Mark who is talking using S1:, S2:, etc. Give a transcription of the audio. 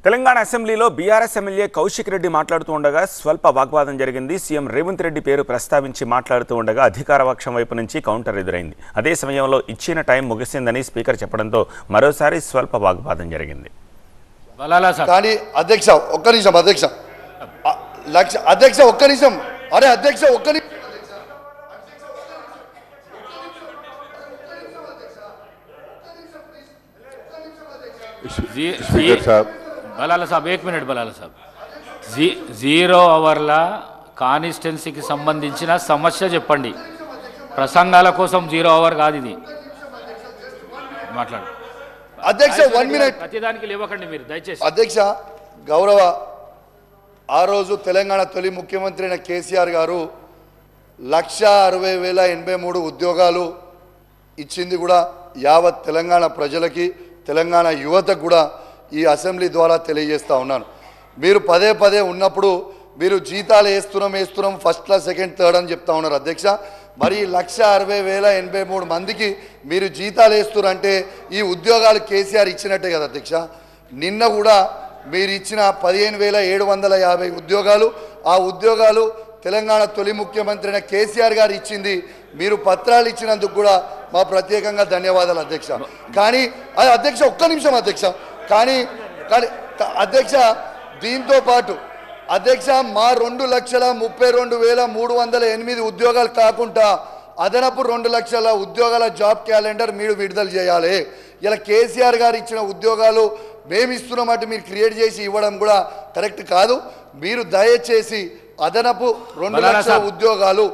S1: తెలంగాణ అసెంబ్లీలో BRS MLA Kaushik Reddy మాట్లాడుతూ ఉండగా స్వల్ప వాగ్వాదం జరిగింది. సీఎం రేవంత్ రెడ్డి పేరు ప్రస్తావించి మాట్లాడుతూ ఉండగా అధికార పక్షం వైపు నుంచి కౌంటర్ ఎదురైంది. అదే సమయంలో ఇచ్చిన టైం ముగిసిందని స్పీకర్ చెప్పడంతో మరోసారి స్వల్ప వాగ్వాదం జరిగింది.
S2: కానీ అధ్యక్ష ఒక్క నిమిషం అధ్యక్ష ఒక్క నిమిషం అరే అధ్యక్ష ఒక్క నిమిషం
S3: బలాల సాబ్ 1 మినిట్ బలాల సాబ్ 0 అవర్ల కాన్స్టిట్యున్సీకి సంబంధించిన సమస్య చెప్పండి. ప్రసంగాల కోసం 0 అవర్ కాదు ఇది. మాట్లాడు
S2: అధ్యక్ష 1 మినిట్
S3: ప్రతిదానికి లేవకండి మీరు దయచేసి.
S2: అధ్యక్ష గౌరవ ఆ రోజు తెలంగాణ తొలి ముఖ్యమంత్రి అయిన కేసీఆర్ గారు 1,60,083 ఉద్యోగాలు ఇచ్చింది కూడా యావత్ తెలంగాణ ప్రజలకి తెలంగాణ యువతకు కూడా ఈ అసెంబ్లీ ద్వారా తెలియజేస్తూ ఉన్నాను. మీరు పదే పదే ఉన్నప్పుడు మీరు జీతాలు వేస్తున్నాం ఫస్ట్ క్లాస్ సెకండ్ థర్డ్ అని చెప్తా ఉన్నారు అధ్యక్ష. మరి 1,60,083 మందికి మీరు జీతాలు వేస్తున్నారంటే ఈ ఉద్యోగాలు కేసీఆర్ ఇచ్చినట్టే కదా అధ్యక్ష. నిన్న కూడా మీరు ఇచ్చిన 15,750 ఉద్యోగాలు ఆ ఉద్యోగాలు తెలంగాణ తొలి ముఖ్యమంత్రి అయిన కేసీఆర్ గారు ఇచ్చింది. మీరు పత్రాలు ఇచ్చినందుకు కూడా మా ప్రత్యేకంగా ధన్యవాదాలు అధ్యక్ష. కానీ అధ్యక్ష ఒక్క నిమిషం అధ్యక్ష కానీ అధ్యక్ష దీంతో పాటు అధ్యక్ష మా 2,32,308 ఉద్యోగాలు కాకుండా అదనపు 2 లక్షల ఉద్యోగాల జాబ్ క్యాలెండర్ మీరు విడుదల చేయాలి. ఇలా కేసీఆర్ గారు ఇచ్చిన ఉద్యోగాలు మేము ఇస్తున్నామంటే మీరు క్రియేట్ చేసి ఇవ్వడం కూడా కరెక్ట్ కాదు. మీరు దయచేసి అదనపు 2 లక్షల ఉద్యోగాలు